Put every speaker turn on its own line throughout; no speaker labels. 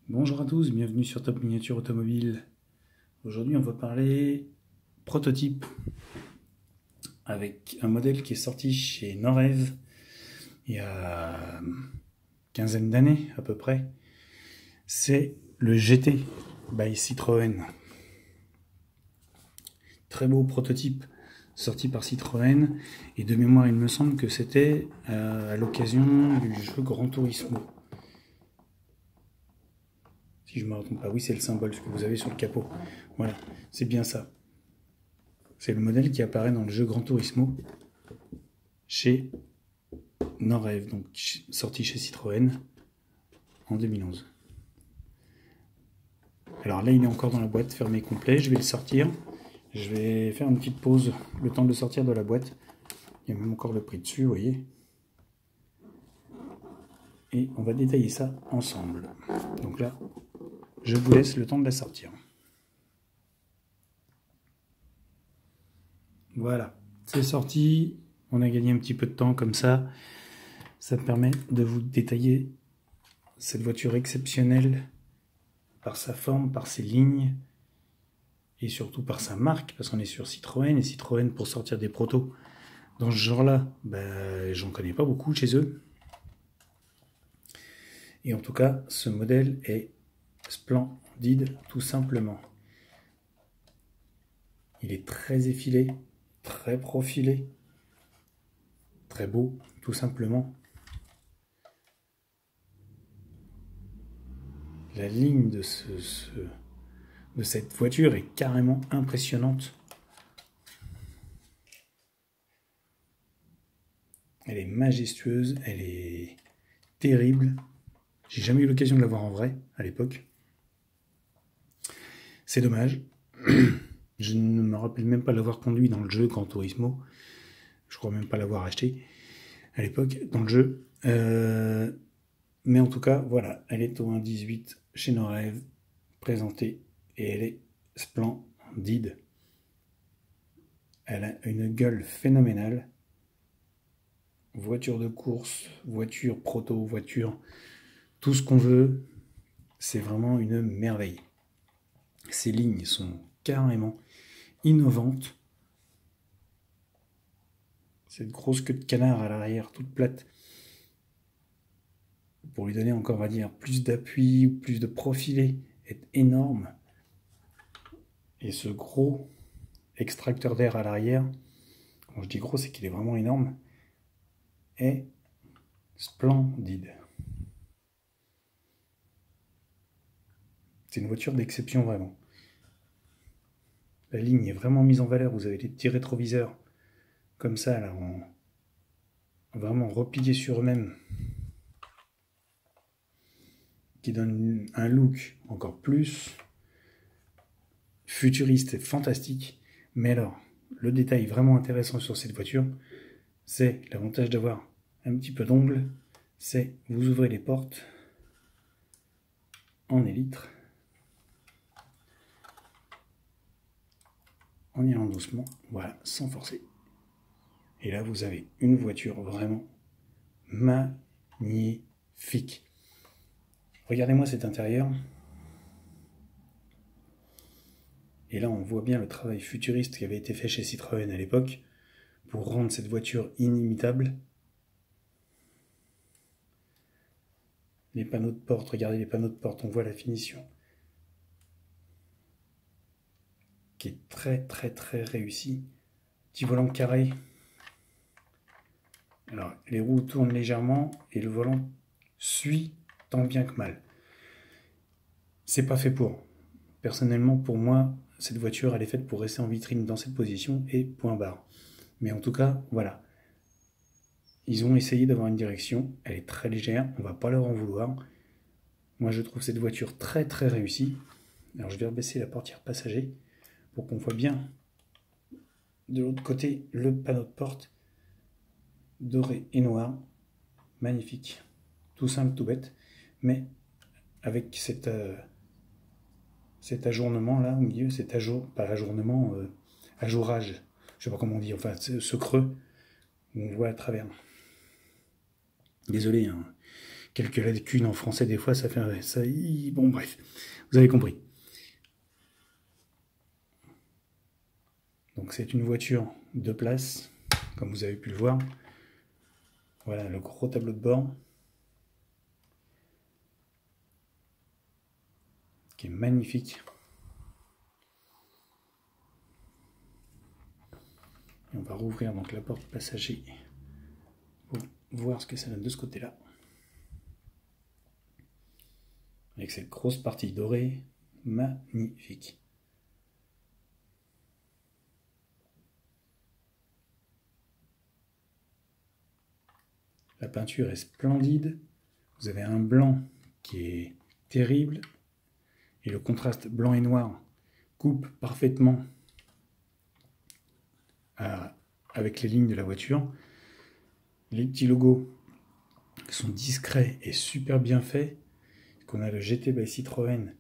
Bonjour à tous, bienvenue sur Top Miniature Automobile. Aujourd'hui on va parler prototype avec un modèle qui est sorti chez Norev il y a une quinzaine d'années à peu près. C'est le GT by Citroën. Très beau prototype sorti par Citroën et de mémoire il me semble que c'était à l'occasion du jeu Gran Turismo. Si je ne me trompe pas, oui c'est le symbole que vous avez sur le capot. Voilà, c'est bien ça. C'est le modèle qui apparaît dans le jeu Gran Turismo chez Norev, donc sorti chez Citroën en 2011. Alors là il est encore dans la boîte, fermé complet, je vais le sortir. Je vais faire une petite pause, le temps de le sortir de la boîte. Il y a même encore le prix dessus, vous voyez. Et on va détailler ça ensemble. Donc là, je vous laisse le temps de la sortir. Voilà, c'est sorti. On a gagné un petit peu de temps comme ça. Ça me permet de vous détailler cette voiture exceptionnelle par sa forme, par ses lignes et surtout par sa marque, parce qu'on est sur Citroën, et Citroën, pour sortir des protos dans ce genre-là, j'en connais pas beaucoup chez eux. Et en tout cas, ce modèle est splendide, tout simplement. Il est très effilé, très profilé, très beau, tout simplement. La ligne de cette voiture est carrément impressionnante. Elle est majestueuse, elle est terrible. J'ai jamais eu l'occasion de la voir en vrai à l'époque. C'est dommage. Je ne me rappelle même pas l'avoir conduit dans le jeu Gran Turismo. Je crois même pas l'avoir acheté à l'époque dans le jeu. Mais en tout cas, voilà, elle est au 1.18 chez Norev, présentée, et elle est splendide. Elle a une gueule phénoménale. Voiture de course, voiture proto, voiture, tout ce qu'on veut, c'est vraiment une merveille. Ces lignes sont carrément innovantes. Cette grosse queue de canard à l'arrière, toute plate, pour lui donner encore, on va dire, plus d'appui, plus de profilé, est énorme. Et ce gros extracteur d'air à l'arrière, quand je dis gros, c'est qu'il est vraiment énorme, est splendide. C'est une voiture d'exception vraiment. La ligne est vraiment mise en valeur, vous avez des petits rétroviseurs comme ça, là, vraiment repliés sur eux-mêmes, qui donnent un look encore plus futuriste et fantastique. Mais alors, le détail vraiment intéressant sur cette voiture, c'est l'avantage d'avoir un petit peu d'ongle, c'est vous ouvrez les portes en élytre, en y allant doucement, voilà, sans forcer. Et là, vous avez une voiture vraiment magnifique. Regardez-moi cet intérieur. Et là, on voit bien le travail futuriste qui avait été fait chez Citroën à l'époque pour rendre cette voiture inimitable. Les panneaux de porte, regardez les panneaux de porte, on voit la finition qui est très très très réussie. Petit volant carré. Alors, les roues tournent légèrement et le volant suit tant bien que mal. C'est pas fait pour. Personnellement, pour moi, cette voiture, elle est faite pour rester en vitrine dans cette position et point barre. Mais en tout cas, voilà. Ils ont essayé d'avoir une direction. Elle est très légère, on va pas leur en vouloir. Moi, je trouve cette voiture très très réussie. Alors, je vais rebaisser la portière passager pour qu'on voit bien de l'autre côté le panneau de porte doré et noir. Magnifique. Tout simple, tout bête. Mais avec cet ajournement là au milieu, pas ajournement, ajourage. Je sais pas comment on dit, enfin ce creux où on voit à travers. Désolé, hein. quelques lacunes en français des fois, ça fait ça. Bon bref, vous avez compris. Donc c'est une voiture de place, comme vous avez pu le voir. Voilà le gros tableau de bord, qui est magnifique. Et on va rouvrir donc la porte passager pour voir ce que ça donne de ce côté-là. Avec cette grosse partie dorée, magnifique. La peinture est splendide. Vous avez un blanc qui est terrible. Et le contraste blanc et noir coupe parfaitement avec les lignes de la voiture. Les petits logos sont discrets et super bien faits. On a le GT by Citroën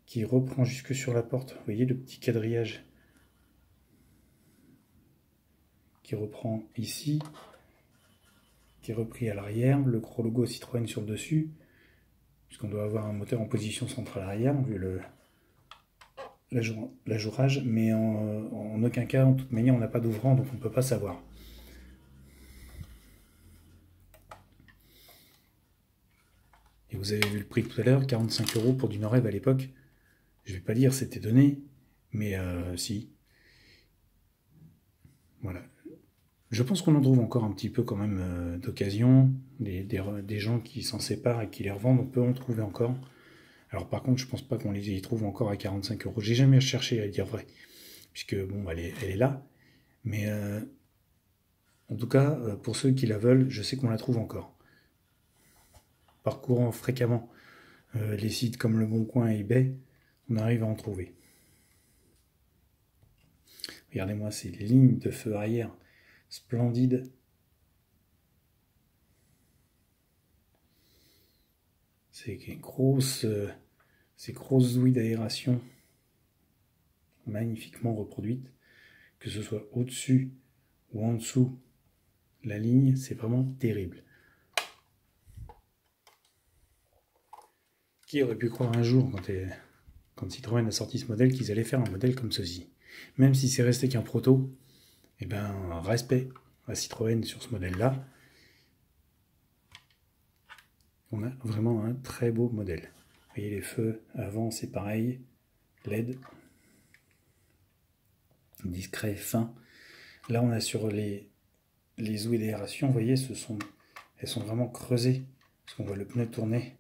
qui reprend jusque sur la porte. Vous voyez le petit quadrillage qui reprend ici, qui est repris à l'arrière. Le gros logo Citroën sur le dessus, puisqu'on doit avoir un moteur en position centrale arrière, vu l'ajourage, mais en aucun cas, en toute manière, on n'a pas d'ouvrant, donc on ne peut pas savoir. Et vous avez vu le prix tout à l'heure, 45 € pour du Norev à l'époque. Je ne vais pas dire c'était donné, mais si. Voilà. Je pense qu'on en trouve encore un petit peu quand même d'occasion. Des gens qui s'en séparent et qui les revendent, on peut en trouver encore. Alors par contre, je pense pas qu'on les y trouve encore à 45 €. J'ai jamais cherché à dire vrai, puisque bon, elle est là. Mais en tout cas, pour ceux qui la veulent, je sais qu'on la trouve encore. Parcourant fréquemment les sites comme Le Bon Coin et eBay, on arrive à en trouver. Regardez-moi ces lignes de feu arrière splendides. Ces grosses ouïes d'aération magnifiquement reproduites, que ce soit au-dessus ou en dessous la ligne, c'est vraiment terrible. Qui aurait pu croire un jour, quand Citroën a sorti ce modèle, qu'ils allaient faire un modèle comme ceci. Même si c'est resté qu'un proto, eh ben, respect à Citroën sur ce modèle-là. On a vraiment un très beau modèle. Vous voyez les feux avant, c'est pareil, LED, discret, fin. Là, on a sur les ouïes d'aération, vous voyez, elles sont vraiment creusées, parce qu'on voit le pneu tourner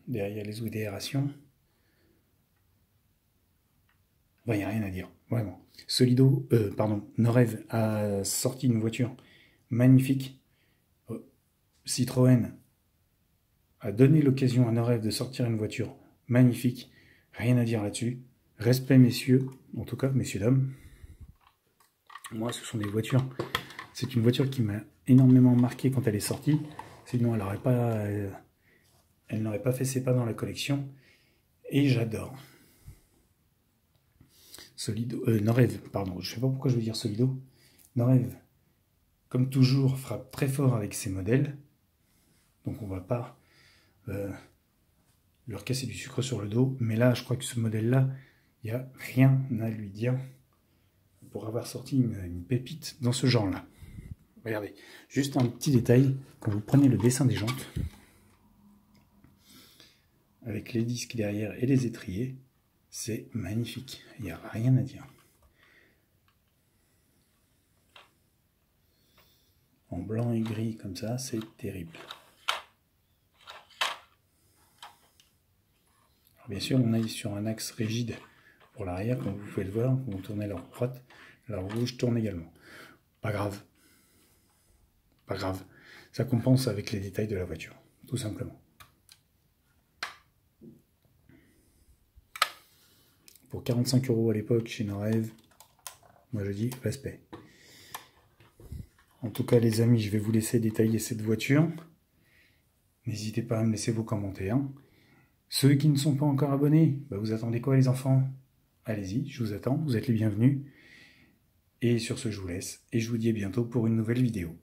derrière les ouïes d'aération. Il n'y a rien à dire, vraiment. Norev a sorti une voiture magnifique. Citroën a donné l'occasion à Norev de sortir une voiture magnifique. Rien à dire là-dessus. Respect, messieurs, en tout cas, messieurs, dames. Moi, ce sont des voitures. C'est une voiture qui m'a énormément marqué quand elle est sortie. Sinon, elle n'aurait pas fait ses pas dans la collection. Et j'adore. Norev, pardon, je ne sais pas pourquoi je veux dire Solido. Norev, comme toujours, frappe très fort avec ses modèles. Donc on ne va pas leur casser du sucre sur le dos. Mais là, je crois que ce modèle-là, il n'y a rien à lui dire pour avoir sorti une pépite dans ce genre-là. Regardez, juste un petit détail, quand vous prenez le dessin des jantes, avec les disques derrière et les étriers, c'est magnifique, il n'y a rien à dire. En blanc et gris comme ça, c'est terrible. Alors bien sûr, on est sur un axe rigide pour l'arrière, comme vous pouvez le voir, quand vous tournez la roue droite, la roue gauche tourne également. Pas grave. Pas grave. Ça compense avec les détails de la voiture, tout simplement. Pour 45 € à l'époque chez Norev, moi je dis respect. En tout cas les amis, je vais vous laisser détailler cette voiture. N'hésitez pas à me laisser vos commentaires. Ceux qui ne sont pas encore abonnés, vous attendez quoi les enfants? Allez-y, je vous attends, vous êtes les bienvenus. Et sur ce, je vous laisse et je vous dis à bientôt pour une nouvelle vidéo.